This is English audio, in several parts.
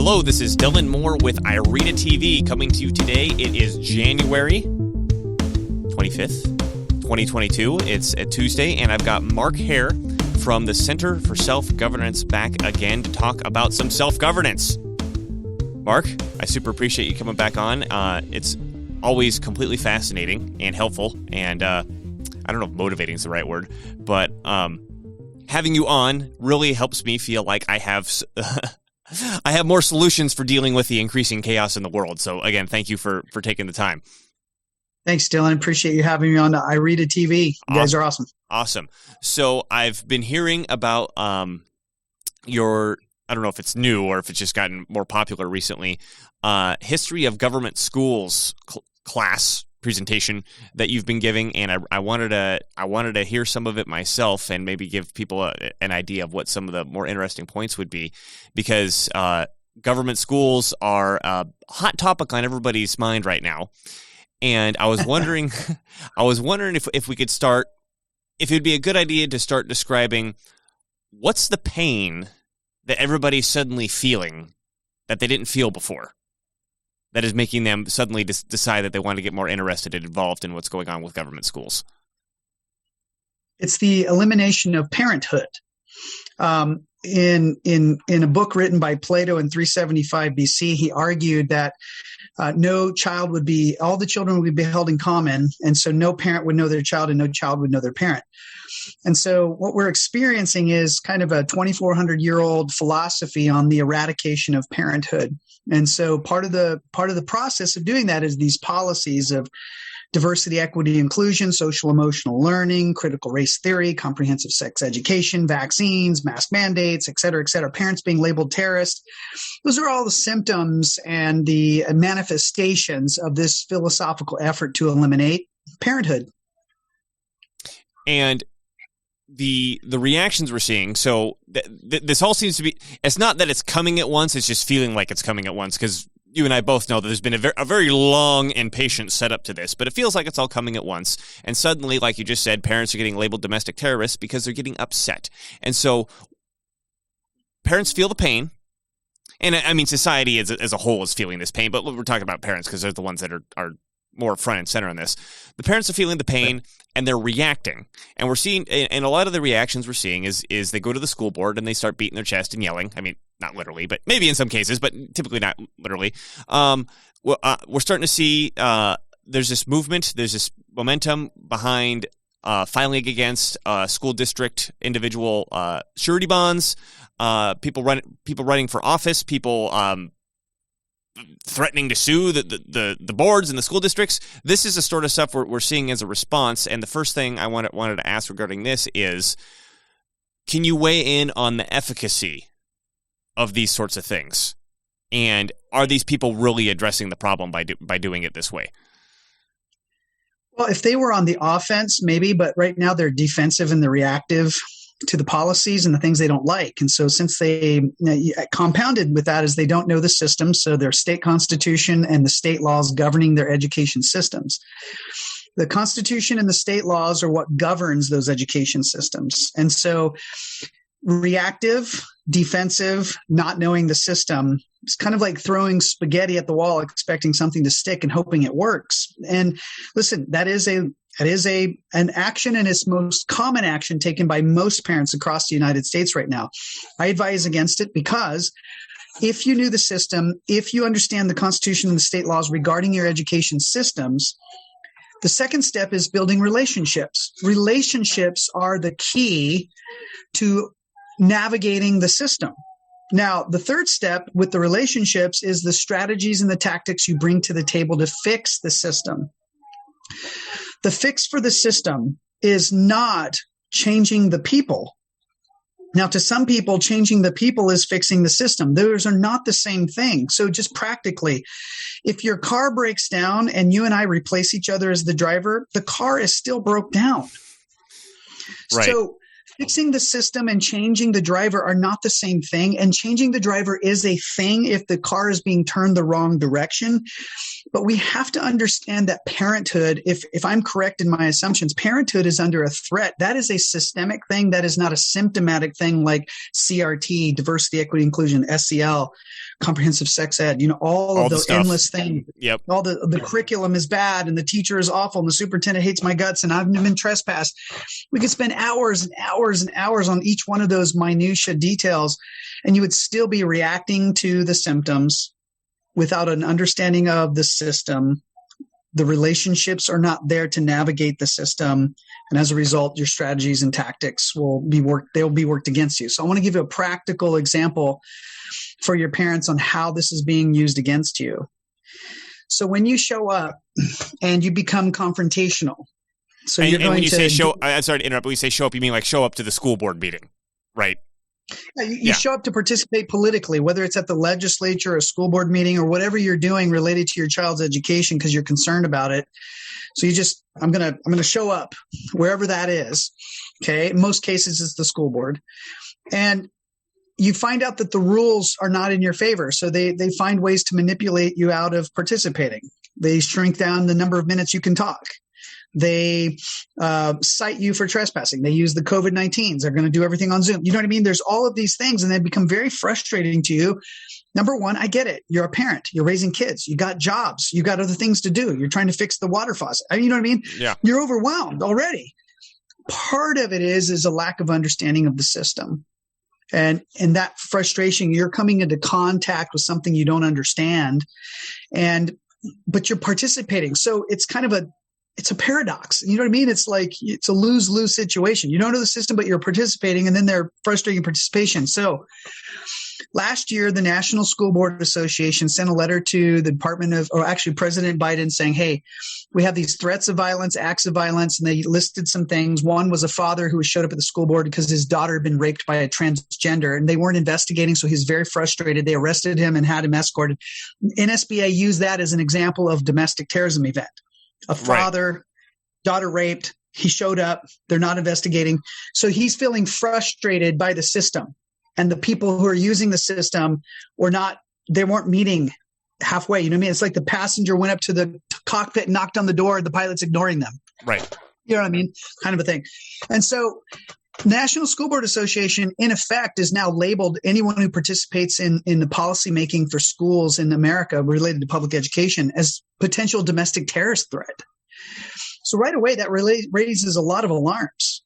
Hello, this is Dylan Moore with IRETA TV coming to you today. It is January 25th, 2022. It's a Tuesday, and I've got Mark Herr from the Center for Self-Governance back again to talk about some self-governance. Mark, I super appreciate you coming back on. It's always completely fascinating and helpful, and I don't know if motivating is the right word, but having you on really helps me feel like I have more solutions for dealing with the increasing chaos in the world. So again, thank you for taking the time. Thanks, Dylan. Appreciate you having me on the IRETA TV. You guys are awesome. Awesome. So I've been hearing about your, I don't know if it's new or if it's just gotten more popular recently, history of government schools class presentation that you've been giving, and I wanted to hear some of it myself and maybe give people an idea of what some of the more interesting points would be, because government schools are a hot topic on everybody's mind right now. And I was wondering, if we could start, if it'd be a good idea to start describing what's the pain that everybody's suddenly feeling that they didn't feel before, that is making them suddenly decide that they want to get more interested and involved in what's going on with government schools. It's the elimination of parenthood. In a book written by Plato in 375 BC, he argued that all the children would be held in common, and so no parent would know their child and no child would know their parent. And so what we're experiencing is kind of a 2,400-year-old philosophy on the eradication of parenthood. And so part of the process of doing that is these policies of diversity, equity, inclusion, social emotional learning, critical race theory, comprehensive sex education, vaccines, mask mandates, et cetera, parents being labeled terrorists. Those are all the symptoms and the manifestations of this philosophical effort to eliminate parenthood. And the reactions we're seeing, so this all seems to be, it's not that it's coming at once, it's just feeling like it's coming at once, because you and I both know that there's been a very long and patient setup to this, but it feels like it's all coming at once. And suddenly, like you just said, parents are getting labeled domestic terrorists because they're getting upset. And so parents feel the pain. And I mean, society as a whole is feeling this pain, but we're talking about parents because they're the ones that are more front and center on this. The parents are feeling the pain and they're reacting. And we're seeing, and a lot of the reactions we're seeing is they go to the school board and they start beating their chest and yelling. I mean, not literally, but maybe in some cases, but typically not literally. We're starting to see there's this movement, there's this momentum behind filing against school district individual surety bonds, people running for office, people threatening to sue the boards and the school districts. This is the sort of stuff we're seeing as a response. And the first thing I wanted to ask regarding this is, can you weigh in on the efficacy of these sorts of things? And are these people really addressing the problem by doing it this way? Well, if they were on the offense, maybe, but right now they're defensive and they're reactive to the policies and the things they don't like. And so since they compounded with that is they don't know the system, so their state constitution and the state laws governing their education systems. The Constitution and the state laws are what governs those education systems. And so reactive, defensive, not knowing the system, it's kind of like throwing spaghetti at the wall, expecting something to stick and hoping it works. And listen, that is an action, and it's most common action taken by most parents across the United States right now. I advise against it because if you knew the system, if you understand the Constitution and the state laws regarding your education systems, the second step is building relationships. Relationships are the key to navigating the system. Now, the third step with the relationships is the strategies and the tactics you bring to the table to fix the system. The fix for the system is not changing the people. Now, to some people, changing the people is fixing the system. Those are not the same thing. So just practically, if your car breaks down and you and I replace each other as the driver, the car is still broke down. Right. So fixing the system and changing the driver are not the same thing. And changing the driver is a thing if the car is being turned the wrong direction. But we have to understand that parenthood, if I'm correct in my assumptions, parenthood is under a threat. That is a systemic thing. That is not a symptomatic thing like CRT, diversity, equity, inclusion, SEL, comprehensive sex ed, all of those endless things. Yep. All the curriculum is bad and the teacher is awful and the superintendent hates my guts and I've been trespassed. We could spend hours and hours and hours on each one of those minutia details, and you would still be reacting to the symptoms without an understanding of the system. The relationships are not there to navigate the system. And as a result, your strategies and tactics will be worked against you. So I want to give you a practical example for your parents on how this is being used against you. So when you show up and you become confrontational, so you're going when you to say show, I'm sorry to interrupt, but when you say show up, you mean like show up to the school board meeting, right? You show up to participate politically, whether it's at the legislature, a school board meeting, or whatever you're doing related to your child's education because you're concerned about it. So I'm gonna show up wherever that is. Okay, in most cases it's the school board, and you find out that the rules are not in your favor. So they find ways to manipulate you out of participating. They shrink down the number of minutes you can talk. They cite you for trespassing. They use the COVID-19s. They're going to do everything on Zoom. You know what I mean? There's all of these things, and they become very frustrating to you. Number one, I get it. You're a parent. You're raising kids. You got jobs. You got other things to do. You're trying to fix the water faucet. You know what I mean? Yeah. You're overwhelmed already. Part of it is a lack of understanding of the system. And in that frustration, you're coming into contact with something you don't understand, but you're participating. So it's kind of it's a paradox. You know what I mean? It's like it's a lose-lose situation. You don't know the system, but you're participating, and then they're frustrating participation. So last year, the National School Board Association sent a letter to the President Biden saying, hey, we have these threats of violence, acts of violence, and they listed some things. One was a father who showed up at the school board because his daughter had been raped by a transgender, and they weren't investigating, so he was very frustrated. They arrested him and had him escorted. NSBA used that as an example of domestic terrorism event. A father, daughter raped, he showed up, they're not investigating. So he's feeling frustrated by the system. And the people who are using the system they weren't meeting halfway. You know what I mean? It's like the passenger went up to the cockpit and knocked on the door, and the pilot's ignoring them. Right. You know what I mean? Kind of a thing. And so National School Board Association, in effect, is now labeled anyone who participates in the policy making for schools in America related to public education as potential domestic terrorist threat. So right away, that raises a lot of alarms.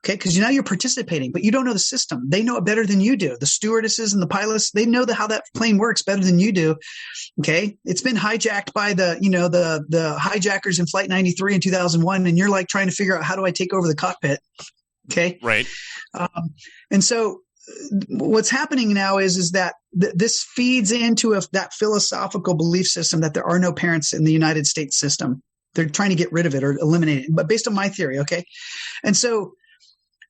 Okay, because now you're participating, but you don't know the system. They know it better than you do. The stewardesses and the pilots, they know how that plane works better than you do. Okay, it's been hijacked by the hijackers in Flight 93 in 2001, and you're like trying to figure out, how do I take over the cockpit? Okay, right. And so what's happening now is that this feeds into that philosophical belief system that there are no parents in the United States system. They're trying to get rid of it or eliminate it, but based on my theory. Okay, and so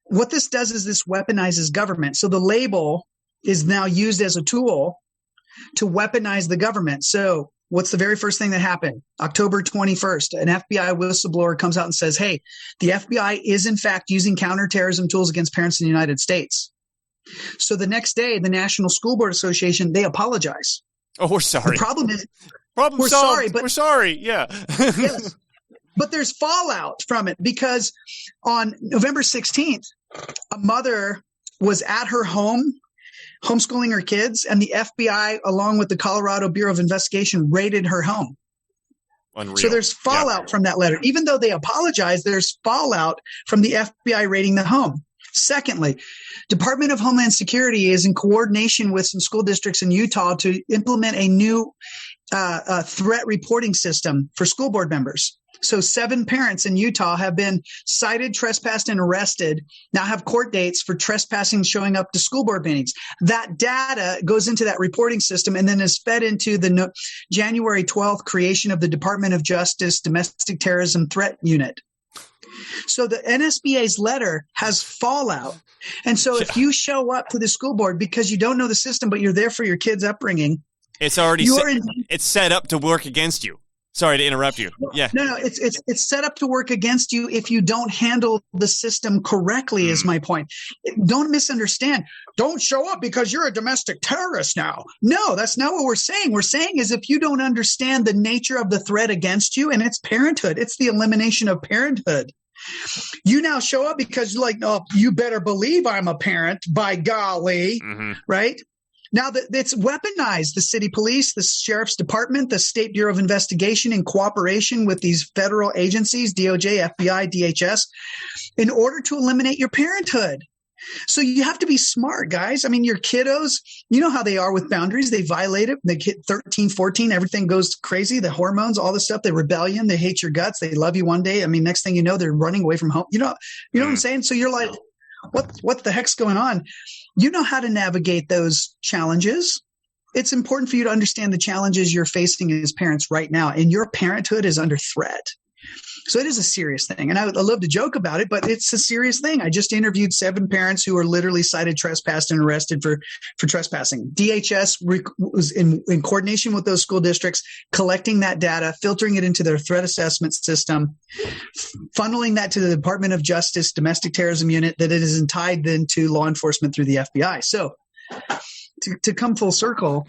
what this does is this weaponizes government. So the label is now used as a tool to weaponize the government. So what's the very first thing that happened? October 21st, an FBI whistleblower comes out and says, hey, the FBI is in fact using counterterrorism tools against parents in the United States. So the next day, the National School Board Association, they apologize. Oh, we're sorry. The problem is we're solved. Sorry, but we're sorry. Yeah. Yes. But there's fallout from it because on November 16th, a mother was at her home homeschooling her kids, and the FBI, along with the Colorado Bureau of Investigation, raided her home. Unreal. So there's fallout from that letter. Even though they apologized, there's fallout from the FBI raiding the home. Secondly, Department of Homeland Security is in coordination with some school districts in Utah to implement a new threat reporting system for school board members. So 7 parents in Utah have been cited, trespassed, and arrested, now have court dates for trespassing, showing up to school board meetings. That data goes into that reporting system and then is fed into the January 12th creation of the Department of Justice Domestic Terrorism Threat Unit. So the NSBA's letter has fallout. And so if you show up to the school board because you don't know the system, but you're there for your kid's upbringing, it's already it's set up to work against you. Sorry to interrupt you. Yeah. No, it's set up to work against you if you don't handle the system correctly, is my point. Don't misunderstand. Don't show up because you're a domestic terrorist now. No, that's not what we're saying. We're saying is if you don't understand the nature of the threat against you, and it's parenthood, it's the elimination of parenthood. You now show up because you're like, oh, you better believe I'm a parent, by golly, right? Now that it's weaponized, the city police, the sheriff's department, the State Bureau of Investigation in cooperation with these federal agencies, DOJ, FBI, DHS, in order to eliminate your parenthood. So you have to be smart, guys. I mean, your kiddos, you know how they are with boundaries. They violate it. They get 13, 14, everything goes crazy. The hormones, all this stuff, the rebellion, they hate your guts. They love you one day. I mean, next thing you know, they're running away from home. You know what I'm saying? So you're like, what the heck's going on? You know how to navigate those challenges. It's important for you to understand the challenges you're facing as parents right now, and your parenthood is under threat. So it is a serious thing. And I love to joke about it, but it's a serious thing. I just interviewed 7 parents who were literally cited, trespassed, and arrested for trespassing. DHS was in coordination with those school districts, collecting that data, filtering it into their threat assessment system, funneling that to the Department of Justice Domestic Terrorism Unit, that it is tied then to law enforcement through the FBI. So to come full circle,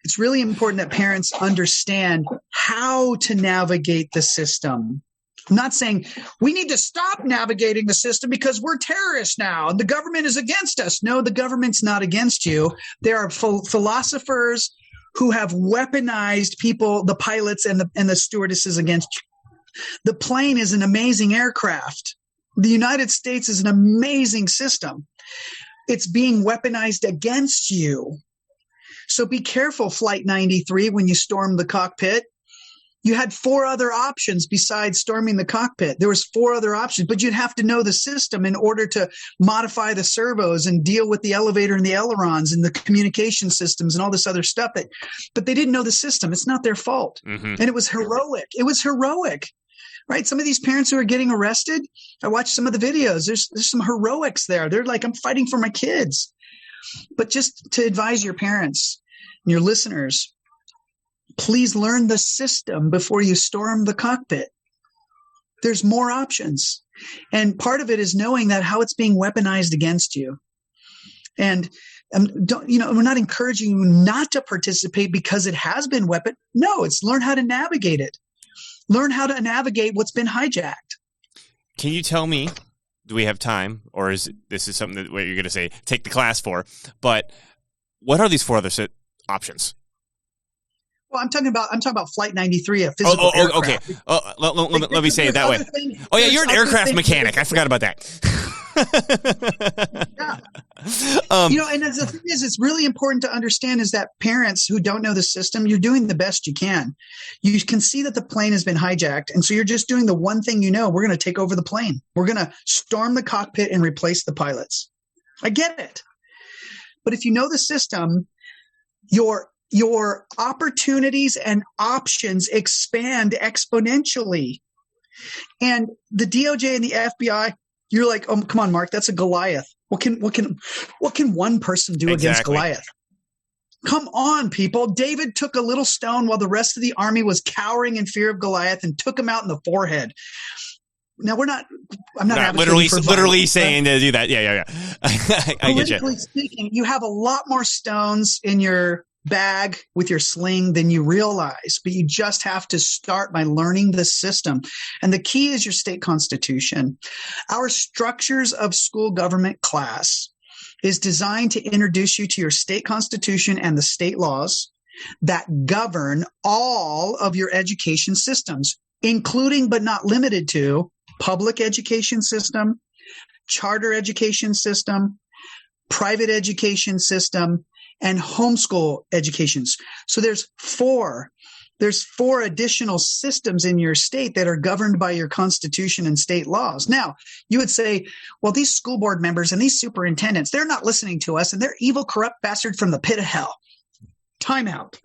it's really important that parents understand how to navigate the system. I'm not saying we need to stop navigating the system because we're terrorists now and the government is against us. No, the government's not against you. There are philosophers who have weaponized people, the pilots and the stewardesses against you. The plane is an amazing aircraft. The United States is an amazing system. It's being weaponized against you. So be careful, Flight 93, when you storm the cockpit. You had 4 other options besides storming the cockpit. There was 4 other options, but you'd have to know the system in order to modify the servos and deal with the elevator and the ailerons and the communication systems and all this other stuff. But they didn't know the system. It's not their fault. And it was heroic. It was heroic, right? Some of these parents who are getting arrested, I watched some of the videos. There's some heroics there. They're like, I'm fighting for my kids. But just to advise your parents and your listeners, please learn the system before you storm the cockpit. There's more options. And part of it is knowing that how it's being weaponized against you. And we're not encouraging you not to participate because it has been weapon. No, it's learn how to navigate it. Learn how to navigate what's been hijacked. Can you tell me, do we have time, or is this is something that what you're going to say, take the class for, but what are these 4 other options? Well, I'm talking about Flight 93, a physical aircraft. Okay. Let me say it that way. Yeah, you're an aircraft mechanic. I forgot about that. Yeah. And the thing is, it's really important to understand is that parents who don't know the system, you're doing the best you can. You can see that the plane has been hijacked, and so you're just doing the one thing you know. We're going to take over the plane. We're going to storm the cockpit and replace the pilots. I get it. But if you know the system, your opportunities and options expand exponentially. And the DOJ and the FBI, you're like, oh, come on, Mark, that's a Goliath. What can one person do against Goliath? Come on, people. David took a little stone while the rest of the army was cowering in fear of Goliath and took him out in the forehead. Now I'm not literally saying to do that. Yeah. I get you. Politically speaking, you have a lot more stones in your bag with your sling than you realize, but you just have to start by learning the system. And the key is your state constitution. Our structures of school government class is designed to introduce you to your state constitution and the state laws that govern all of your education systems, including but not limited to public education system, charter education system, private education system, and homeschool educations. So there's 4 additional systems in your state that are governed by your constitution and state laws. Now, you would say, well, these school board members and these superintendents, they're not listening to us and they're evil, corrupt bastards from the pit of hell. Time out.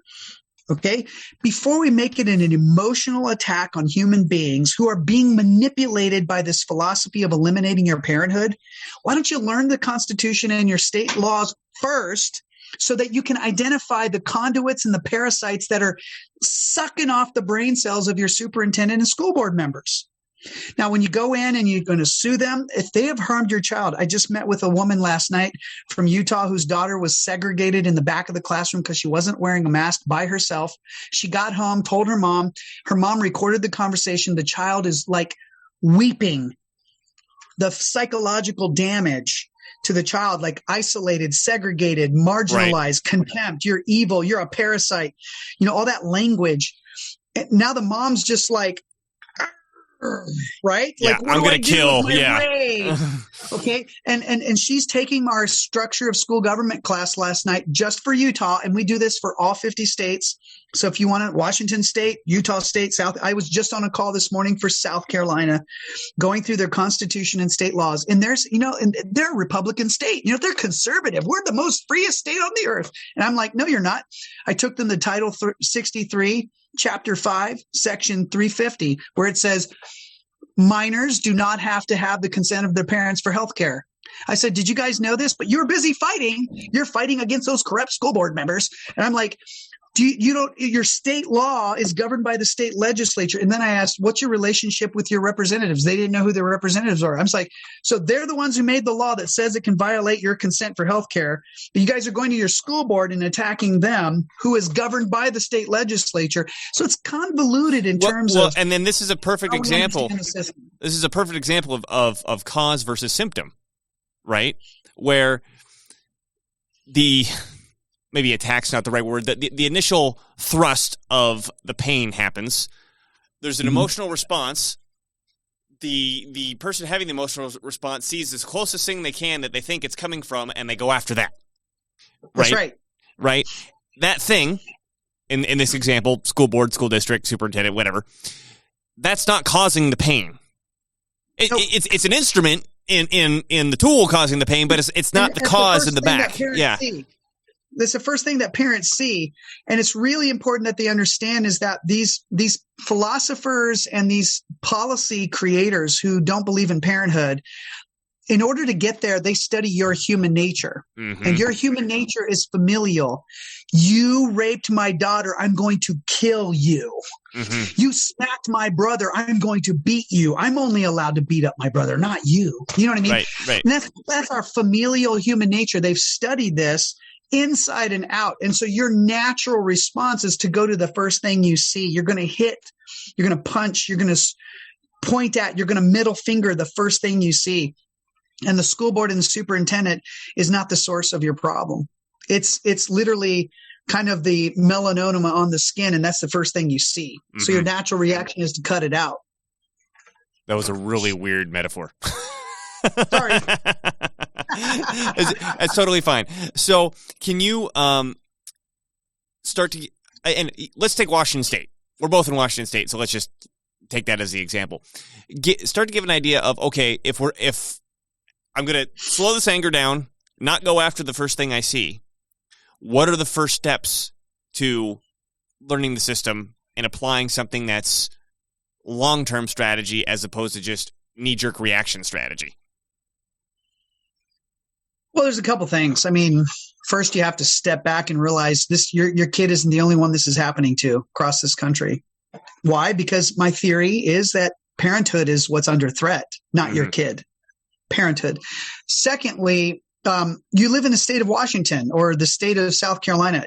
Okay? Before we make it an emotional attack on human beings who are being manipulated by this philosophy of eliminating your parenthood, why don't you learn the Constitution and your state laws first so that you can identify the conduits and the parasites that are sucking off the brain cells of your superintendent and school board members. Now, when you go in and you're going to sue them, if they have harmed your child, I just met with a woman last night from Utah whose daughter was segregated in the back of the classroom because she wasn't wearing a mask by herself. She got home, told her mom recorded the conversation. The child is like weeping. The psychological damage to the child, like isolated, segregated, marginalized, contempt, you're evil, you're a parasite, all that language. And now the mom's just like, right? Yeah, like, I'm going to kill. Yeah. Okay. And she's taking our structure of school government class last night just for Utah. And we do this for all 50 states. So if you want to, Washington State, Utah State, I was just on a call this morning for South Carolina, going through their constitution and state laws. And there's, and they're a Republican state, they're conservative. We're the most freest state on the earth. And I'm like, no, you're not. I took them to Title 63, Chapter 5, Section 350, where it says minors do not have to have the consent of their parents for health care. I said, did you guys know this? But you're busy fighting. You're fighting against those corrupt school board members. And I'm like, your state law is governed by the state legislature. And then I asked, what's your relationship with your representatives? They didn't know who their representatives are. I was like, so they're the ones who made the law that says it can violate your consent for health care. But you guys are going to your school board and attacking them, who is governed by the state legislature. So it's convoluted in terms of. And then this is a perfect example. This is a perfect example of cause versus symptom, right? Where maybe attack's not the right word. The initial thrust of the pain happens. There's an emotional response. The person having the emotional response sees this closest thing they can that they think it's coming from, and they go after that. Right? That's right. Right? That thing, in this example, school board, school district, superintendent, whatever, that's not causing the pain. It's an instrument in the tool causing the pain, but it's not the cause in the back. Yeah. That's the first thing that parents see. And it's really important that they understand is that these philosophers and these policy creators who don't believe in parenthood, in order to get there, they study your human nature. Mm-hmm. And your human nature is familial. You raped my daughter, I'm going to kill you. Mm-hmm. You smacked my brother, I'm going to beat you. I'm only allowed to beat up my brother, not you. You know what I mean? Right. And that's our familial human nature. They've studied this inside and out. And so your natural response is to go to the first thing you see. You're going to hit, you're going to punch, you're going to point at, you're going to middle finger the first thing you see. And the school board and the superintendent is not the source of your problem. It's literally kind of the melanoma on the skin, and that's the first thing you see. Mm-hmm. So your natural reaction is to cut it out. That was a really weird metaphor. Sorry. It's totally fine. So can you start to – and let's take Washington State. We're both in Washington State, so let's just take that as the example. Start to give an idea of, okay, if I'm going to slow this anger down, not go after the first thing I see, what are the first steps to learning the system and applying something that's long-term strategy as opposed to just knee-jerk reaction strategy? Well, there's a couple things. I mean, first you have to step back and realize your kid isn't the only one this is happening to across this country. Why? Because my theory is that parenthood is what's under threat, not your kid. Parenthood. Secondly, you live in the state of Washington or the state of South Carolina.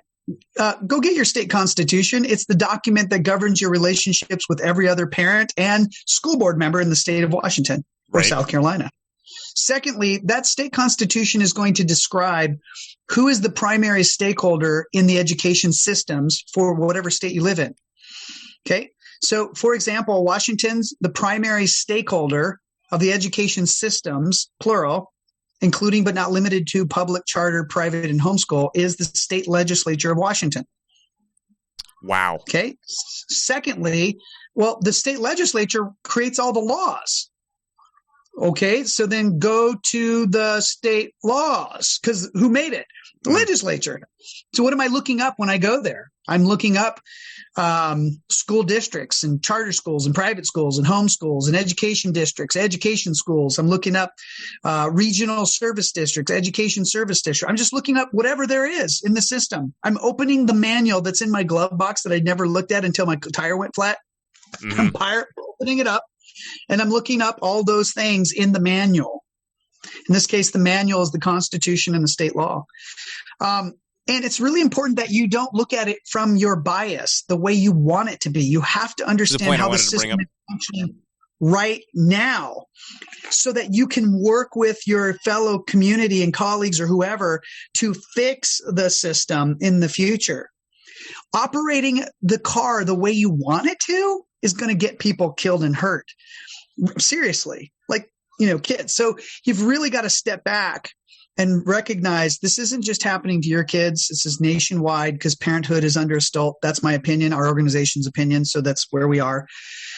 Go get your state constitution. It's the document that governs your relationships with every other parent and school board member in the state of Washington or South Carolina. Secondly, that state constitution is going to describe who is the primary stakeholder in the education systems for whatever state you live in. Okay. So, for example, Washington's the primary stakeholder of the education systems, plural, including but not limited to public, charter, private, and homeschool, is the state legislature of Washington. Wow. Okay. Secondly, well, the state legislature creates all the laws. Okay. So then go to the state laws, because who made it? The legislature. So what am I looking up when I go there? I'm looking up school districts and charter schools and private schools and home schools and education districts, education schools. I'm looking up regional service districts, education service district. I'm just looking up whatever there is in the system. I'm opening the manual that's in my glove box that I never looked at until my tire went flat. I'm opening it up, and I'm looking up all those things in the manual. In this case, the manual is the Constitution and the state law. And it's really important that you don't look at it from your bias, the way you want it to be. You have to understand how the system is functioning right now so that you can work with your fellow community and colleagues or whoever to fix the system in the future. Operating the car the way you want it to is going to get people killed and hurt. Seriously, kids. So you've really got to step back and recognize this isn't just happening to your kids. This is nationwide because Parenthood is under assault. That's my opinion, our organization's opinion. So that's where we are.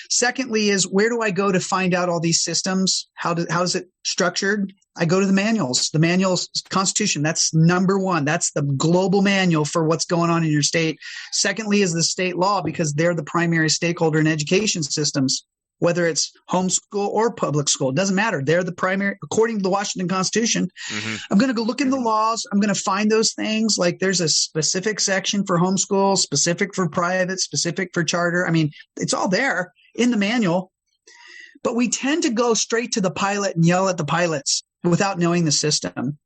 Secondly is, where do I go to find out all these systems? How is it structured? I go to the manuals. The manuals, Constitution, that's number one. That's the global manual for what's going on in your state. Secondly is the state law, because they're the primary stakeholder in education systems. Whether it's homeschool or public school, it doesn't matter. They're the primary, according to the Washington Constitution. I'm going to go look in the laws. I'm going to find those things. Like there's a specific section for homeschool, specific for private, specific for charter. I mean, it's all there in the manual. But we tend to go straight to the pilot and yell at the pilots without knowing the system.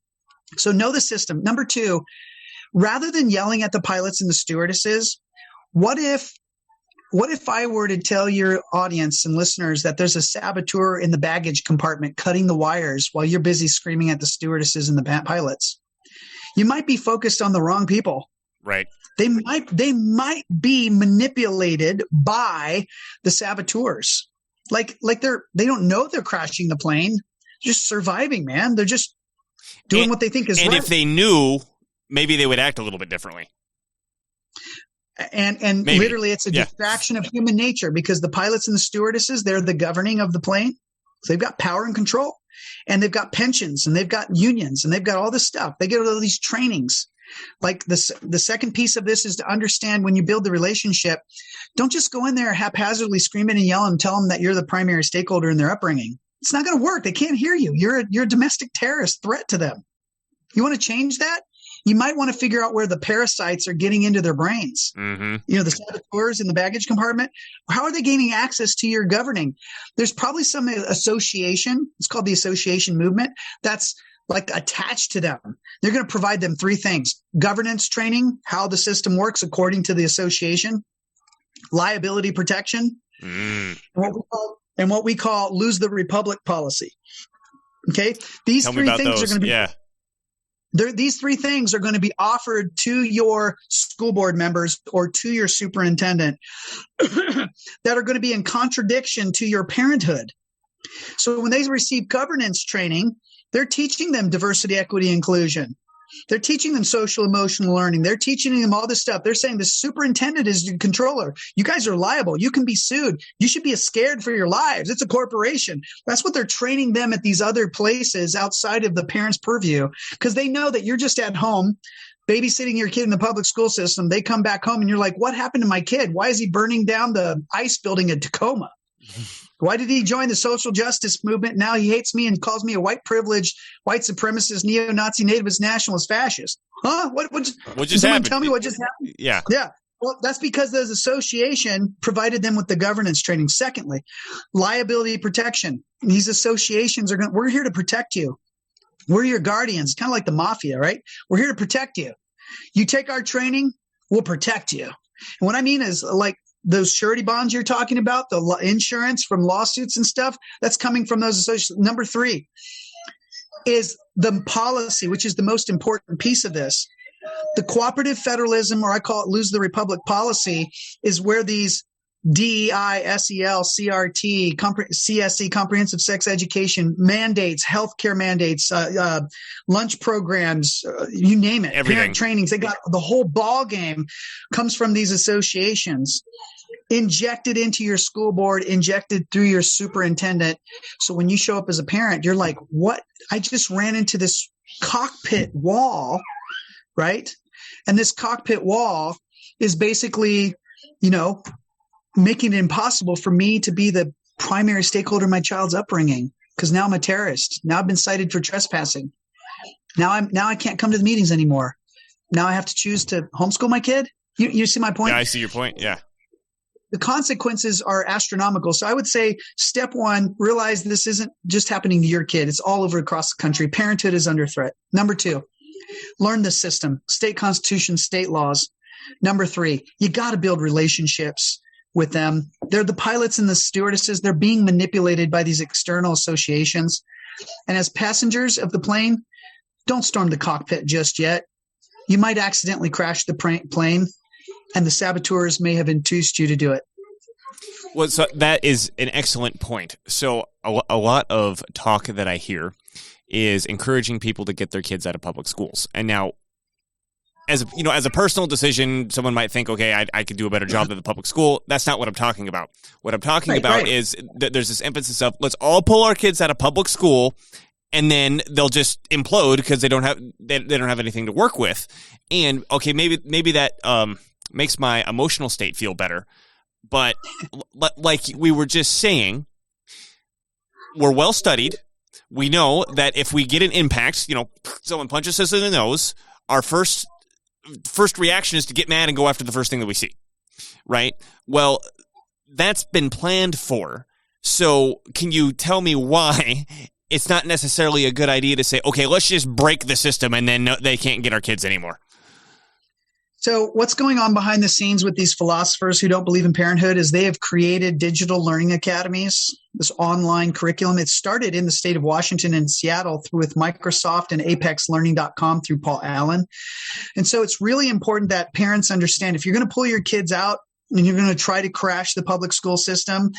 So know the system. Number two, rather than yelling at the pilots and the stewardesses, what if I were to tell your audience and listeners that there's a saboteur in the baggage compartment cutting the wires while you're busy screaming at the stewardesses and the pilots? You might be focused on the wrong people. Right. They might be manipulated by the saboteurs. Like they don't know they're crashing the plane. They're just surviving, man. They're just doing what they think is right. And if they knew, maybe they would act a little bit differently. And maybe. Literally, it's a distraction of human nature, because the pilots and the stewardesses, they're the governing of the plane. So they've got power and control, and they've got pensions, and they've got unions, and they've got all this stuff. They get all these trainings. Like the second piece of this is to understand, when you build the relationship, don't just go in there haphazardly screaming and yelling and tell them that you're the primary stakeholder in their upbringing. It's not going to work. They can't hear you. You're a domestic terrorist threat to them. You want to change that? You might want to figure out where the parasites are getting into their brains. The saboteurs in the baggage compartment. How are they gaining access to your governing? There's probably some association. It's called the association movement. That's like attached to them. They're going to provide them three things: governance training, how the system works according to the association; liability protection; and what we call lose the republic policy. Okay. These three things are going to be these three things are going to be offered to your school board members or to your superintendent that are going to be in contradiction to your parenthood. So when they receive governance training, they're teaching them diversity, equity, inclusion. They're teaching them social emotional learning. They're teaching them all this stuff. They're saying the superintendent is the controller. You guys are liable. You can be sued. You should be scared for your lives. It's a corporation. That's what they're training them at these other places outside of the parents' purview, because they know that you're just at home babysitting your kid in the public school system. They come back home and you're like, what happened to my kid? Why is he burning down the ICE building in Tacoma? Why did he join the social justice movement? Now he hates me and calls me a white privileged, white supremacist, neo-Nazi, nativist, nationalist, fascist. Huh? What just happened? Tell me what just happened? Yeah. Well, that's because the association provided them with the governance training. Secondly, liability protection. These associations we're here to protect you. We're your guardians, kind of like the mafia, right? We're here to protect you. You take our training, we'll protect you. And what I mean is, like, those surety bonds you're talking about, the insurance from lawsuits and stuff, that's coming from those associations. Number three is the policy, which is the most important piece of this. The cooperative federalism, or I call it lose the republic policy, is where these DEI, SEL, CRT, CSE, comprehensive sex education mandates, healthcare mandates, lunch programs, you name it, everything. Parent trainings. They got the whole ball game comes from these associations, injected into your school board, injected through your superintendent. So when you show up as a parent, you're like, what? I just ran into this cockpit wall, right? And this cockpit wall is basically, making it impossible for me to be the primary stakeholder in my child's upbringing, because now I'm a terrorist. Now I've been cited for trespassing. Now I can't come to the meetings anymore. Now I have to choose to homeschool my kid. You see my point? Yeah, I see your point. Yeah. The consequences are astronomical. So I would say step one, realize this isn't just happening to your kid. It's all over across the country. Parenthood is under threat. Number two, learn the system, state constitution, state laws. Number three, you got to build relationships with them. They're the pilots and the stewardesses. They're being manipulated by these external associations. And as passengers of the plane, don't storm the cockpit just yet. You might accidentally crash the plane, and the saboteurs may have induced you to do it. Well, so that is an excellent point. So a lot of talk that I hear is encouraging people to get their kids out of public schools. And now, as a personal decision, someone might think, okay, I could do a better job than the public school. That's not what I'm talking about. What I'm talking about is that there's this emphasis of let's all pull our kids out of public school, and then they'll just implode because they don't have anything to work with. And okay, maybe that makes my emotional state feel better. But like we were just saying, we're well studied. We know that if we get an impact, someone punches us in the nose, our first reaction is to get mad and go after the first thing that we see, right? Well, that's been planned for. So can you tell me why it's not necessarily a good idea to say, okay, let's just break the system and then they can't get our kids anymore? So what's going on behind the scenes with these philosophers who don't believe in parenthood is they have created digital learning academies, this online curriculum. It started in the state of Washington and Seattle with Microsoft and apexlearning.com through Paul Allen. And so it's really important that parents understand if you're going to pull your kids out and you're going to try to crash the public school system,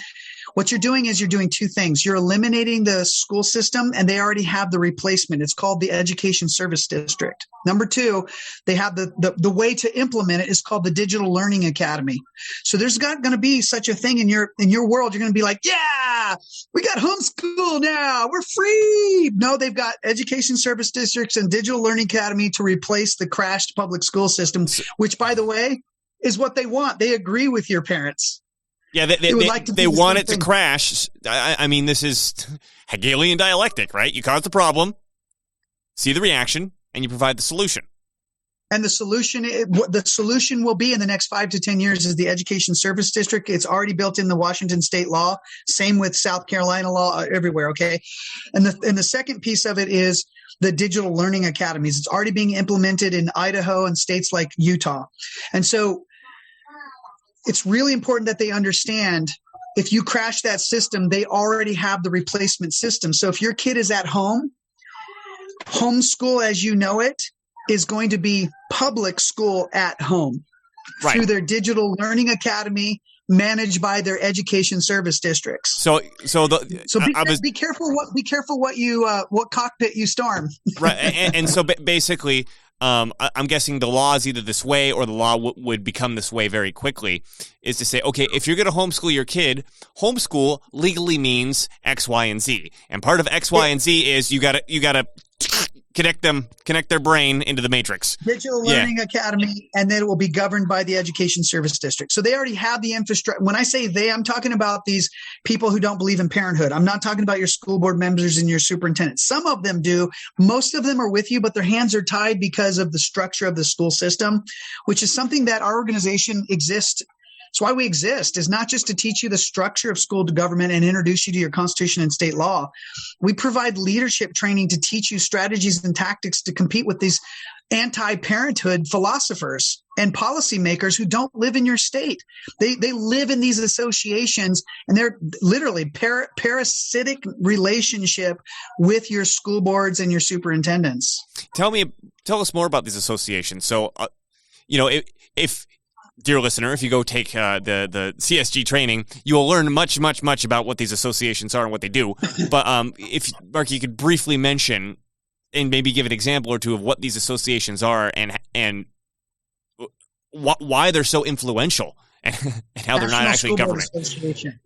what you're doing is you're doing two things. You're eliminating the school system, and they already have the replacement. It's called the Education Service District. Number two, they have the way to implement it is called the Digital Learning Academy. So there's not going to be such a thing in your world. You're going to be like, yeah, we got homeschool now. We're free. No, they've got Education Service Districts and Digital Learning Academy to replace the crashed public school system, which, by the way, is what they want. They agree with your parents. Yeah, they want it to crash. I mean, this is Hegelian dialectic, right? You cause the problem, see the reaction, and you provide the solution. And the solution will be in the next 5 to 10 years is the Education Service District. It's already built in the Washington state law. Same with South Carolina law, everywhere. Okay. And the second piece of it is the digital learning academies. It's already being implemented in Idaho and states like Utah. And so it's really important that they understand if you crash that system, they already have the replacement system. So if your kid is at home, homeschool as you know it is going to be public school at home through their digital learning academy managed by their education service districts. Be careful what cockpit you storm. Right. And so basically, I'm guessing the law is either this way or the law would become this way very quickly, is to say, okay, if you're going to homeschool your kid, homeschool legally means X, Y, and Z. And part of X, Y, and Z is you got to connect their brain into the matrix. Digital Learning Academy, and then it will be governed by the Education Service District. So they already have the infrastructure. When I say they, I'm talking about these people who don't believe in parenthood. I'm not talking about your school board members and your superintendent. Some of them do. Most of them are with you, but their hands are tied because of the structure of the school system, which is something that our organization exists. It's why we exist, is not just to teach you the structure of school government and introduce you to your constitution and state law. We provide leadership training to teach you strategies and tactics to compete with these anti-parenthood philosophers and policymakers who don't live in your state. They live in these associations, and they're literally parasitic relationship with your school boards and your superintendents. Tell us more about these associations. So, if dear listener, if you go take the CSG training, you will learn much, much, much about what these associations are and what they do. But if, Mark, you could briefly mention and maybe give an example or two of what these associations are and why they're so influential and how they're not actually governing.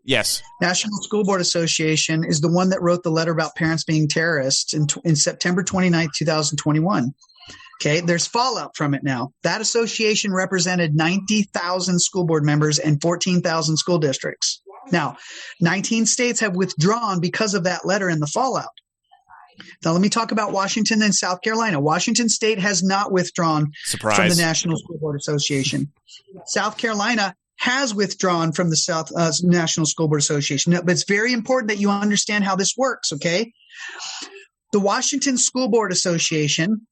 Yes. National School Board Association is the one that wrote the letter about parents being terrorists in September 29th, 2021. Okay, there's fallout from it now. That association represented 90,000 school board members and 14,000 school districts. Now, 19 states have withdrawn because of that letter and the fallout. Now, let me talk about Washington and South Carolina. Washington State has not withdrawn from the National School Board Association. South Carolina has withdrawn from the National School Board Association. But it's very important that you understand how this works, okay? The Washington School Board Association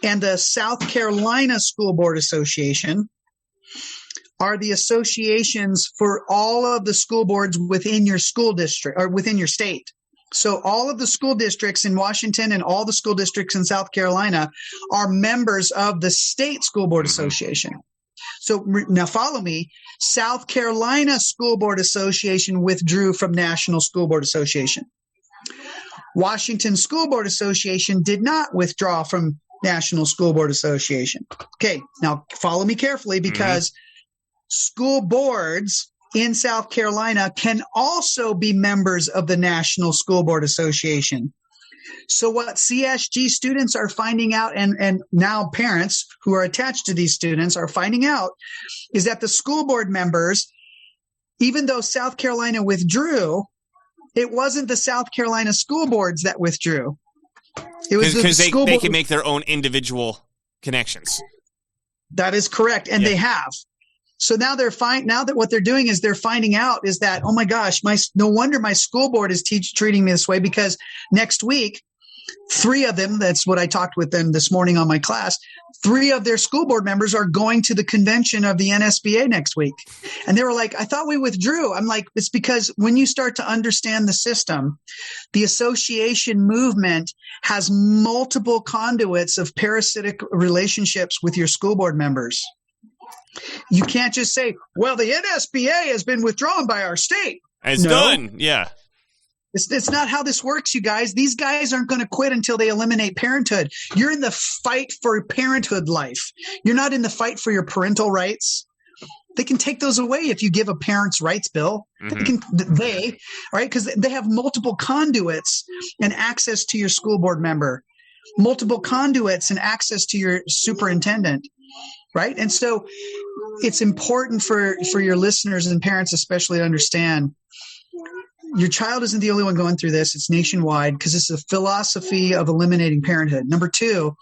and the South Carolina School Board Association are the associations for all of the school boards within your school district or within your state. So all of the school districts in Washington and all the school districts in South Carolina are members of the State School Board Association. So now follow me. South Carolina School Board Association withdrew from National School Board Association. Washington School Board Association did not withdraw from National School Board Association. Okay, now follow me carefully because school boards in South Carolina can also be members of the National School Board Association. So what CSG students are finding out, and now parents who are attached to these students are finding out, is that the school board members, even though South Carolina withdrew, it wasn't the South Carolina school boards that withdrew. It was because they can make their own individual connections. That is correct, and they have. So now now that what they're doing is they're finding out is that, oh my gosh, no wonder my school board is treating me this way, because next week, 3 of them, that's what I talked with them this morning on my class, 3 of their school board members are going to the convention of the NSBA next week. And they were like, I thought we withdrew. I'm like, it's because when you start to understand the system, the association movement has multiple conduits of parasitic relationships with your school board members. You can't just say, well, the NSBA has been withdrawn by our state. It's done. Yeah. It's not how this works, you guys. These guys aren't going to quit until they eliminate parenthood. You're in the fight for parenthood life. You're not in the fight for your parental rights. They can take those away if you give a parent's rights bill. Because they have multiple conduits and access to your school board member, multiple conduits and access to your superintendent. Right. And so it's important for your listeners and parents, especially, to understand your child isn't the only one going through this. It's nationwide because it's a philosophy of eliminating parenthood. Number 2,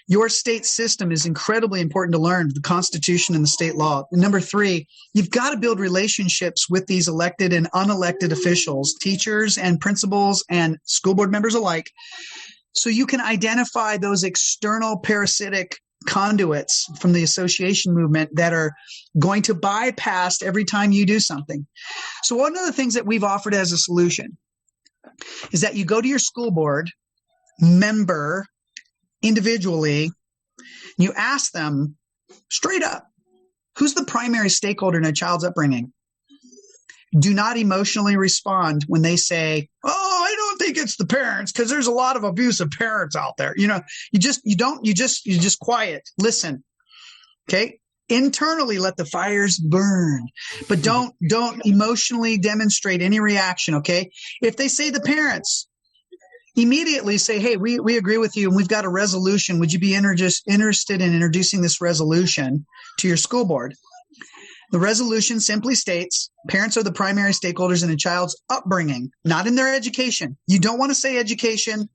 your state system is incredibly important to learn, the Constitution and the state law. And number 3, you've got to build relationships with these elected and unelected officials, teachers and principals and school board members alike, so you can identify those external parasitic conduits from the association movement that are going to bypass every time you do something. So one of the things that we've offered as a solution is that you go to your school board member individually, and you ask them straight up, who's the primary stakeholder in a child's upbringing? Do not emotionally respond when they say, oh, I don't think it's the parents, because there's a lot of abusive parents out there. You just quiet, listen. Okay. Internally, let the fires burn, but don't emotionally demonstrate any reaction. Okay. If they say the parents, immediately say, hey, we agree with you and we've got a resolution. Would you be interested in introducing this resolution to your school board? The resolution simply states parents are the primary stakeholders in a child's upbringing, not in their education. You don't want to say education.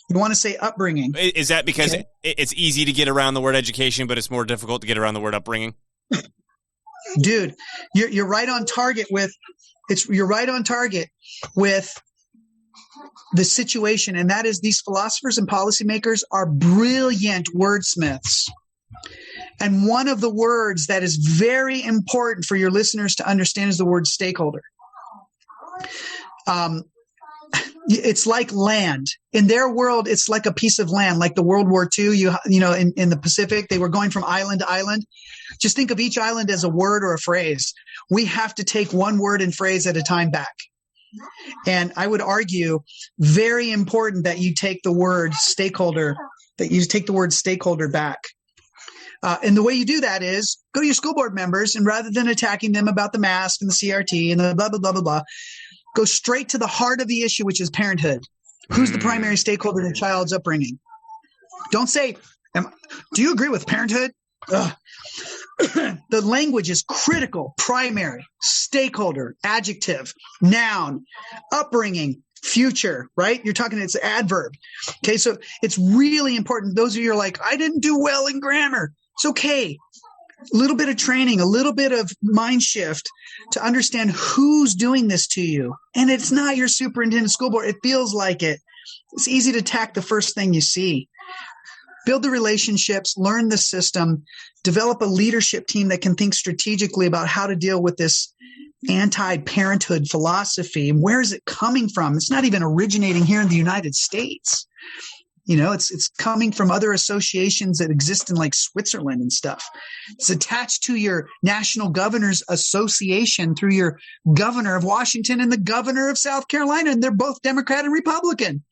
You want to say upbringing. Is that because it's easy to get around the word education, but it's more difficult to get around the word upbringing? Dude, you're right on target with the situation, and that is these philosophers and policymakers are brilliant wordsmiths. And one of the words that is very important for your listeners to understand is the word stakeholder. It's like land. In their world, it's like a piece of land, like the World War II, in the Pacific, they were going from island to island. Just think of each island as a word or a phrase. We have to take one word and phrase at a time back. And I would argue very important that you take the word stakeholder back. And the way you do that is go to your school board members, and rather than attacking them about the mask and the CRT and the blah, blah, blah, blah, blah, go straight to the heart of the issue, which is parenthood. Who's the primary stakeholder in a child's upbringing? Don't say, do you agree with Parenthood? Ugh. The language is critical, primary, stakeholder, adjective, noun, upbringing, future, right? You're talking, it's adverb. Okay, so it's really important. Those of you who are like, I didn't do well in grammar. It's okay. A little bit of training, a little bit of mind shift to understand who's doing this to you. And it's not your superintendent school board. It feels like it. It's easy to attack the first thing you see. Build the relationships, learn the system, develop a leadership team that can think strategically about how to deal with this anti-parenthood philosophy. And where is it coming from? It's not even originating here in the United States. It's coming from other associations that exist in like Switzerland and stuff. It's attached to your National Governors Association through your governor of Washington and the governor of South Carolina, and they're both Democrat and Republican.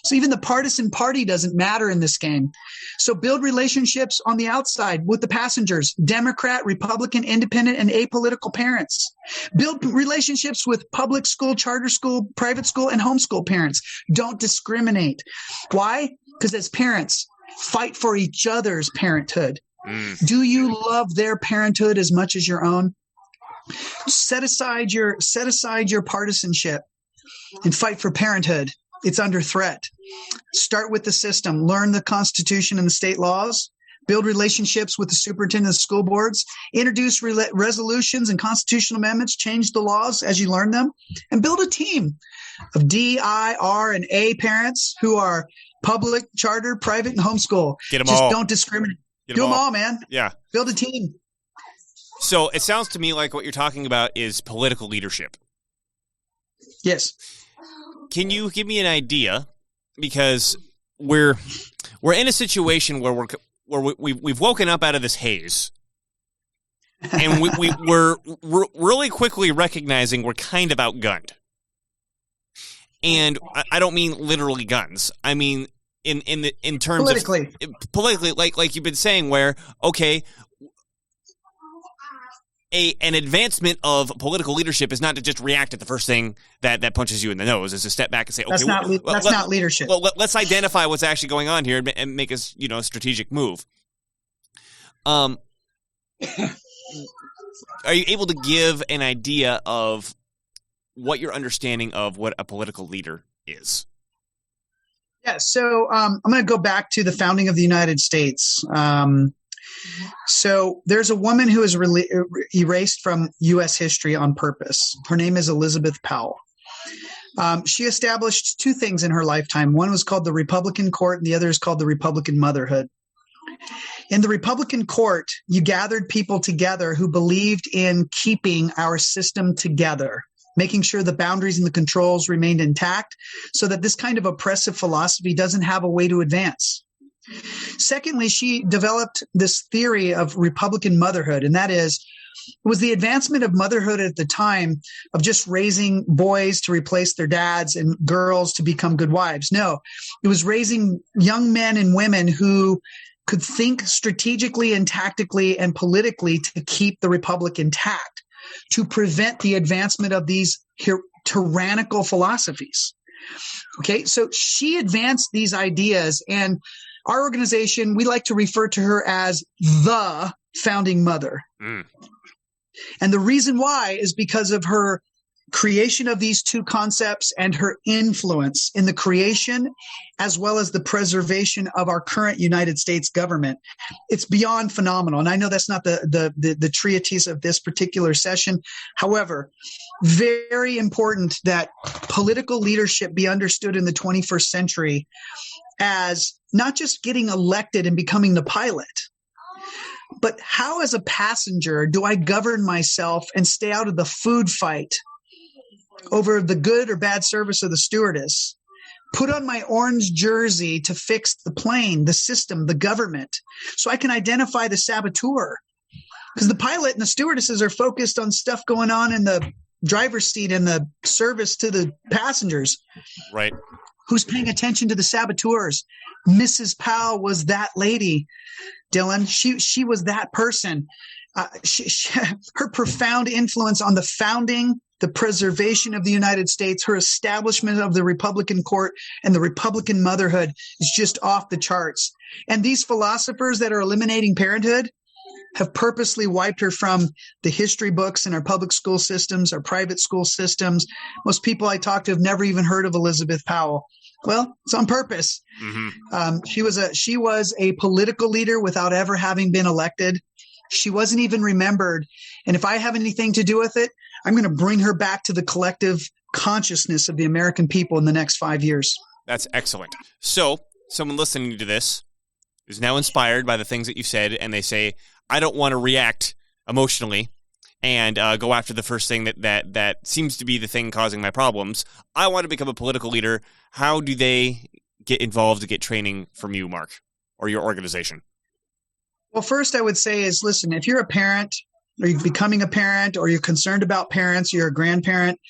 So even the partisan party doesn't matter in this game. So build relationships on the outside with the passengers, Democrat, Republican, independent, and apolitical parents. Build relationships with public school, charter school, private school, and homeschool parents. Don't discriminate. Why? Because as parents, fight for each other's parenthood. Do you love their parenthood as much as your own? Set aside your partisanship and fight for parenthood. It's under threat. Start with the system. Learn the Constitution and the state laws. Build relationships with the superintendent of school boards. Introduce resolutions and constitutional amendments. Change the laws as you learn them. And build a team of D, I, R, and A parents who are public, charter, private, and homeschool. Get them Just all. don't discriminate. Do them all, man. Yeah. Build a team. So it sounds to me like what you're talking about is political leadership. Yes. Can you give me an idea? Because we're in a situation where we've woken up out of this haze, and we're really quickly recognizing we're kind of outgunned. And I don't mean literally guns. I mean in terms politically, like you've been saying, where okay. An advancement of political leadership is not to just react at the first thing that punches you in the nose. Is to step back and say, okay, that's not leadership. Well, let's identify what's actually going on here and make us, a strategic move. Are you able to give an idea of what your understanding of what a political leader is? Yeah. So I'm going to go back to the founding of the United States. So there's a woman who is erased from U.S. history on purpose. Her name is Elizabeth Powell. She established two things in her lifetime. One was called the Republican Court, and the other is called the Republican Motherhood. In the Republican Court, you gathered people together who believed in keeping our system together, making sure the boundaries and the controls remained intact so that this kind of oppressive philosophy doesn't have a way to advance. Secondly, she developed this theory of Republican motherhood, and that is, it was the advancement of motherhood at the time of just raising boys to replace their dads and girls to become good wives. No, it was raising young men and women who could think strategically and tactically and politically to keep the republic intact, to prevent the advancement of these tyrannical philosophies. Okay, so she advanced these ideas, and our organization, we like to refer to her as the founding mother. And the reason why is because of her creation of these two concepts and her influence in the creation as well as the preservation of our current United States government. It's beyond phenomenal. And I know that's not the treatise of this particular session. However, very important that political leadership be understood in the 21st century as not just getting elected and becoming the pilot, but how as a passenger do I govern myself and stay out of the food fight over the good or bad service of the stewardess, put on my orange jersey to fix the plane, the system, the government, so I can identify the saboteur. Because the pilot and the stewardesses are focused on stuff going on in the driver's seat and the service to the passengers. Right. Who's paying attention to the saboteurs? Mrs. Powell was that lady, Dylan. She was that person. Her profound influence on the founding, the preservation of the United States, her establishment of the Republican court and the Republican motherhood is just off the charts. And these philosophers that are eliminating parenthood have purposely wiped her from the history books in our public school systems, our private school systems. Most people I talk to have never even heard of Elizabeth Powell. Well, it's on purpose. Mm-hmm. She was a political leader without ever having been elected. She wasn't even remembered. And if I have anything to do with it, I'm going to bring her back to the collective consciousness of the American people in the next 5 years. That's excellent. So someone listening to this is now inspired by the things that you said, and they say, I don't want to react emotionally and go after the first thing that seems to be the thing causing my problems. I want to become a political leader. How do they get involved to get training from you, Mark, or your organization? Well, first I would say is, listen, if you're a parent or you're becoming a parent or you're concerned about parents, you're a grandparent,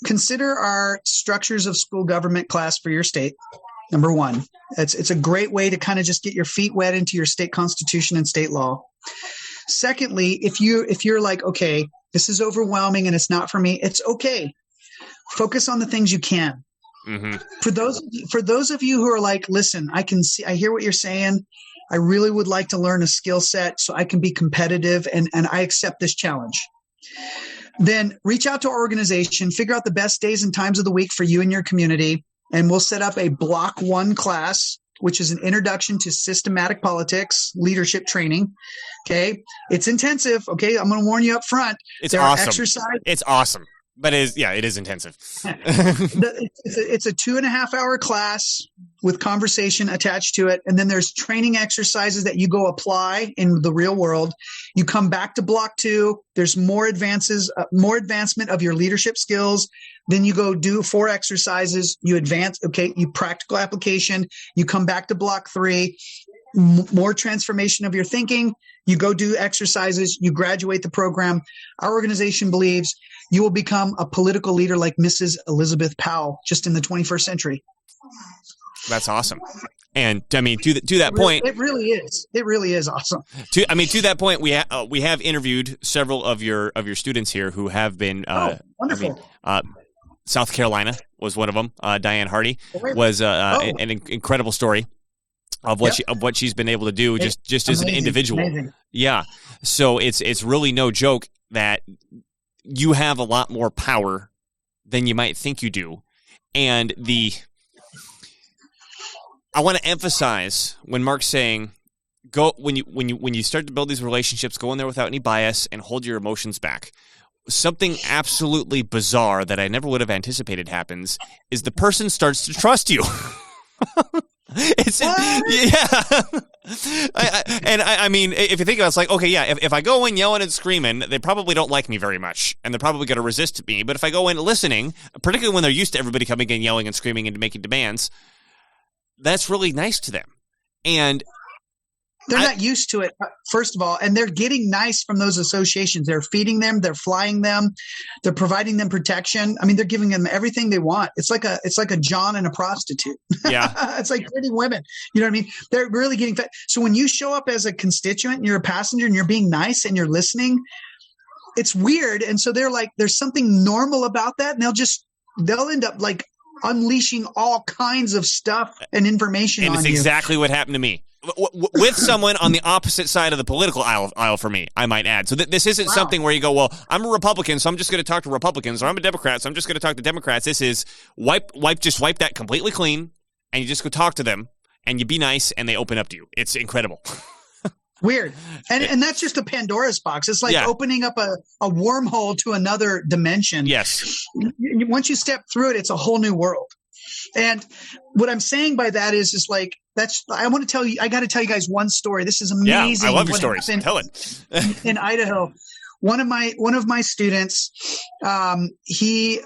consider our structures of school government class for your state. Number one, it's a great way to kind of just get your feet wet into your state constitution and state law. Secondly, if you're like, okay, this is overwhelming and it's not for me, it's okay. Focus on the things you can. Mm-hmm. For those of you who are like, listen, I hear what you're saying. I really would like to learn a skill set so I can be competitive and I accept this challenge. Then reach out to our organization, figure out the best days and times of the week for you and your community, and we'll set up a Block 1 class, which is an introduction to systematic politics, leadership training. Okay. It's intensive. Okay. I'm going to warn you up front. It's awesome. It's awesome. But it is intensive. It's a 2.5 hour class with conversation attached to it. And then there's training exercises that you go apply in the real world. You come back to Block 2. There's more advancement of your leadership skills. Then you go do 4 exercises. You advance. Okay. You practical application. You come back to Block 3. More transformation of your thinking. You go do exercises. You graduate the program. Our organization believes you will become a political leader like Mrs. Elizabeth Powell, just in the 21st century. That's awesome. And I mean, to that point, it really is. It really is awesome. To that point, we have interviewed several of your students here who have been. Wonderful. South Carolina was one of them. Diane Hardy was an incredible story of what she's been able to do just as an individual. Amazing. Yeah. So it's really no joke that you have a lot more power than you might think you do. And I want to emphasize when Mark's saying when you start to build these relationships, go in there without any bias and hold your emotions back. Something absolutely bizarre that I never would have anticipated happens is the person starts to trust you. I mean, if you think about it, it's like, okay, yeah, if I go in yelling and screaming, they probably don't like me very much, and they're probably going to resist me. But if I go in listening, particularly when they're used to everybody coming in yelling and screaming and making demands, that's really nice to them. And they're not used to it, first of all, and they're getting nice from those associations. They're feeding them, they're flying them, they're providing them protection. I mean, they're giving them everything they want. It's like a John and a prostitute. Yeah, it's like pretty women. You know what I mean? They're really getting fed. So when you show up as a constituent and you're a passenger and you're being nice and you're listening, it's weird. And so they're like, there's something normal about that, and they'll end up like unleashing all kinds of stuff and information on you. And it's exactly what happened to me. With someone on the opposite side of the political aisle for me, I might add. So this isn't something where you go, well, I'm a Republican, so I'm just going to talk to Republicans, or I'm a Democrat, so I'm just going to talk to Democrats. This is wipe that completely clean, and you just go talk to them, and you be nice, and they open up to you. It's incredible. Weird. And that's just a Pandora's box. It's like opening up a wormhole to another dimension. Yes. Once you step through it, it's a whole new world. And what I'm saying by that is like, I got to tell you guys one story. This is amazing. Yeah, I love your stories. Tell it. In Idaho, one of my students, he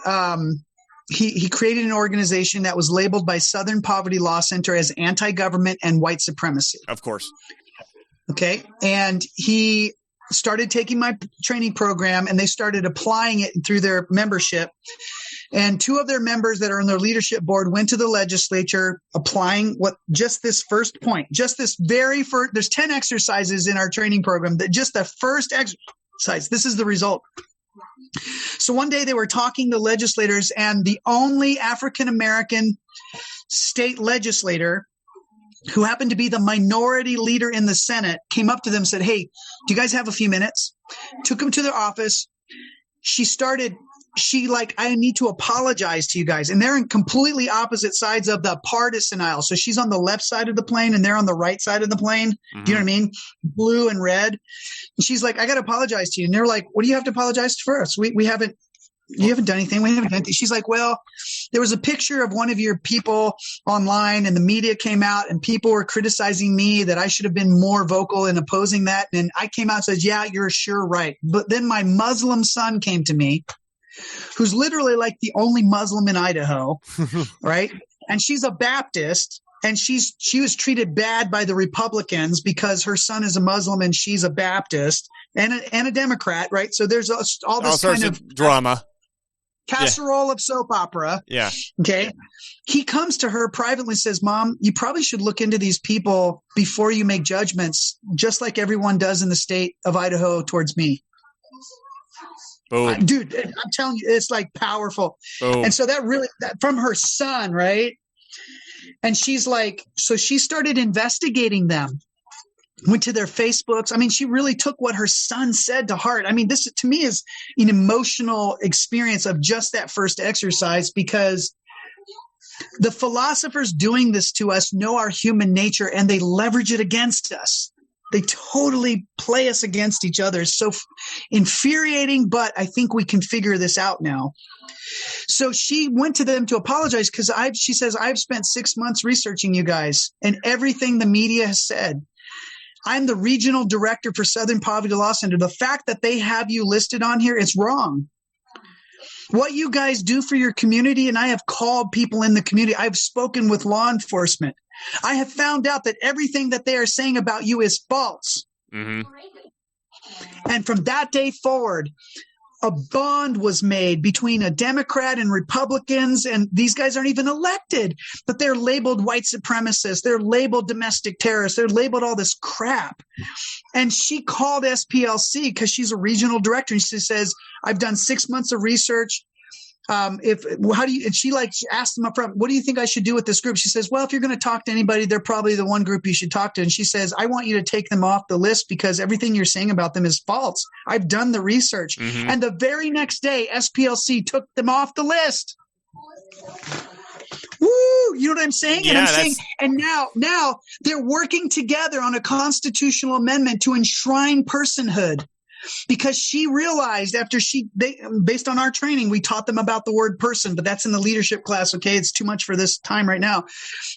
created an organization that was labeled by Southern Poverty Law Center as anti-government and white supremacy. Of course. Okay. And he started taking my training program, and they started applying it through their membership. And 2 of their members that are on their leadership board went to the legislature applying just this first point, just this very first, there's 10 exercises in our training program, that just the first exercise, this is the result. So one day they were talking to legislators, and the only African-American state legislator who happened to be the minority leader in the Senate came up to them and said, "Hey, do you guys have a few minutes?" Took them to their office. I need to apologize to you guys. And they're in completely opposite sides of the partisan aisle. So she's on the left side of the plane and they're on the right side of the plane. Mm-hmm. Do you know what I mean? Blue and red. And she's like, "I got to apologize to you." And they're like, "What do you have to apologize for us? You haven't done anything. We haven't done anything." She's like, "Well, there was a picture of one of your people online and the media came out and people were criticizing me that I should have been more vocal in opposing that. And I came out and said, yeah, you're sure right. But then my Muslim son came to me, who's literally like the only Muslim in Idaho, right? And she's a Baptist, and she was treated bad by the Republicans because her son is a Muslim and she's a Baptist and a Democrat, right? So there's all this kind of drama. Casserole of soap opera. Yeah. Okay. He comes to her privately and says, "Mom, you probably should look into these people before you make judgments, just like everyone does in the state of Idaho towards me." Boom. Dude, I'm telling you, it's like powerful. Boom. And so that from her son, right? And she's like, so she started investigating them, went to their Facebooks. I mean, she really took what her son said to heart. I mean, this to me is an emotional experience of just that first exercise, because the philosophers doing this to us know our human nature and they leverage it against us. They totally play us against each other. It's so infuriating, but I think we can figure this out now. So she went to them to apologize because she says, "I've spent 6 months researching you guys and everything the media has said. I'm the regional director for Southern Poverty Law Center. The fact that they have you listed on here is wrong. What you guys do for your community," and I have called people in the community, I've spoken with law enforcement, "I have found out that everything that they are saying about you is false." Mm-hmm. And from that day forward, a bond was made between a Democrat and Republicans, and these guys aren't even elected, but they're labeled white supremacists. They're labeled domestic terrorists. They're labeled all this crap. And she called SPLC because she's a regional director. And she says, "I've done 6 months of research. And she asked them up front, "What do you think I should do with this group?" She says, "Well, if you're going to talk to anybody, they're probably the one group you should talk to." And she says, "I want you to take them off the list because everything you're saying about them is false. I've done the research." Mm-hmm. And the very next day, SPLC took them off the list. Woo! You know what I'm saying? Yeah, and I'm saying, and now they're working together on a constitutional amendment to enshrine personhood. Because she realized based on our training, we taught them about the word person, but that's in the leadership class. Okay. It's too much for this time right now.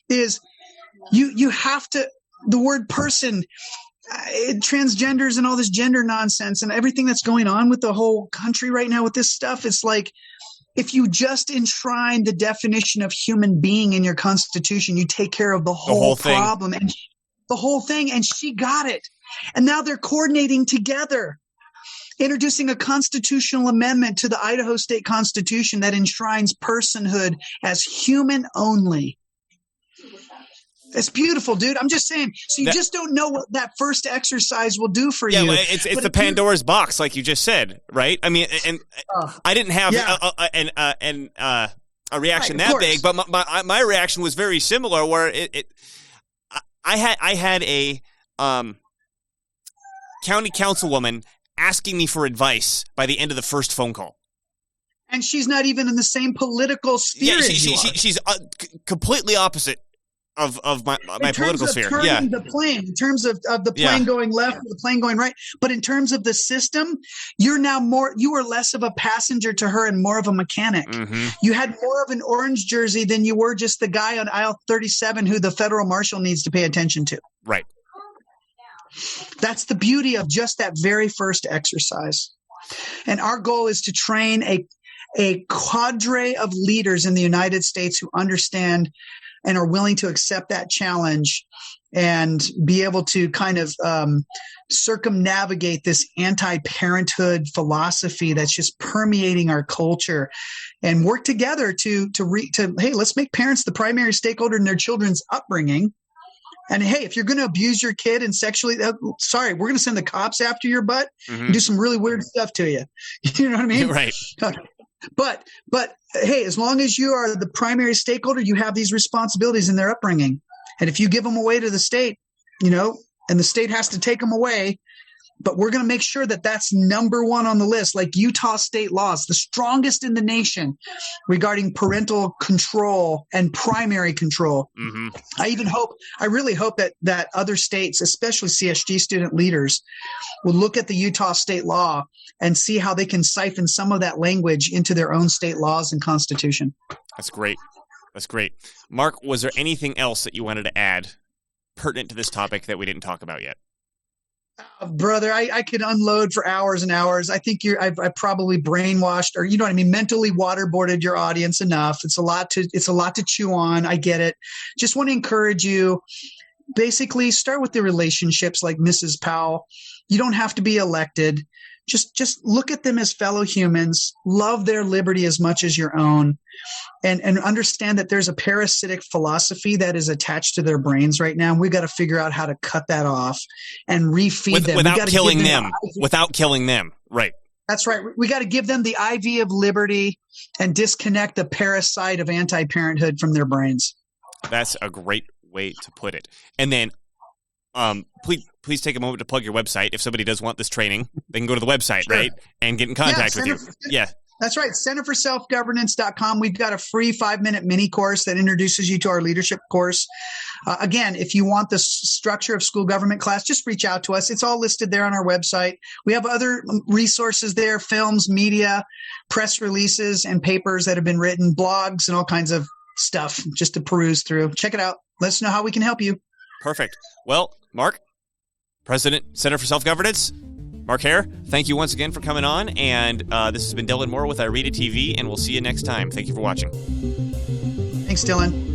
Is you have to, the word person, transgenders and all this gender nonsense and everything that's going on with the whole country right now with this stuff. It's like, if you just enshrine the definition of human being in your constitution, you take care of the whole problem and the whole thing. And she got it. And now they're coordinating together, introducing a constitutional amendment to the Idaho State Constitution that enshrines personhood as human only. It's beautiful, dude. I'm just saying. So you just don't know what that first exercise will do for you. Yeah, it's the Pandora's box, like you just said, right? I mean, and I didn't have a reaction that big, but my reaction was very similar. Where I had a county councilwoman asking me for advice by the end of the first phone call. And she's not even in the same political sphere as you are. She's completely opposite of my political sphere. Yeah. The plane, in terms of the plane going left or the plane going right. But in terms of the system, you were less of a passenger to her and more of a mechanic. Mm-hmm. You had more of an orange jersey than you were just the guy on aisle 37 who the federal marshal needs to pay attention to. Right. That's the beauty of just that very first exercise. And our goal is to train a cadre of leaders in the United States who understand and are willing to accept that challenge and be able to kind of circumnavigate this anti-parenthood philosophy that's just permeating our culture, and work together to hey, let's make parents the primary stakeholder in their children's upbringing. And hey, if you're going to abuse your kid and sexually, sorry, we're going to send the cops after your butt and do some really weird stuff to you. You know what I mean? Right. But hey, as long as you are the primary stakeholder, you have these responsibilities in their upbringing. And if you give them away to the state, and the state has to take them away, but we're going to make sure that that's number one on the list, like Utah state laws, the strongest in the nation regarding parental control and primary control. Mm-hmm. I really hope that other states, especially CSG student leaders, will look at the Utah state law and see how they can siphon some of that language into their own state laws and constitution. That's great. Mark, was there anything else that you wanted to add pertinent to this topic that we didn't talk about yet? Brother, I could unload for hours and hours. I think I've probably brainwashed, or mentally waterboarded your audience enough. It's a lot to chew on. I get it. Just want to encourage you. Basically, start with the relationships, like Mrs. Powell. You don't have to be elected. Just look at them as fellow humans. Love their liberty as much as your own. And understand that there's a parasitic philosophy that is attached to their brains right now. We've got to figure out how to cut that off and refeed them. Without killing them. Without killing them. Right. That's right. We got to give them the IV of liberty and disconnect the parasite of anti-parenthood from their brains. That's a great way to put it. And then please take a moment to plug your website. If somebody does want this training, they can go to the website, sure, right? And get in contact with you. Yeah. That's right. centerforselfgovernance.com. We've got a free 5-minute mini course that introduces you to our leadership course. Again, if you want the structure of school government class, just reach out to us. It's all listed there on our website. We have other resources there, films, media, press releases, and papers that have been written, blogs, and all kinds of stuff just to peruse through. Check it out. Let us know how we can help you. Perfect. Well, Mark, President, Center for Self-Governance, Mark Herr, thank you once again for coming on, and this has been Dylan Moore with IRETA TV, and we'll see you next time. Thank you for watching. Thanks, Dylan.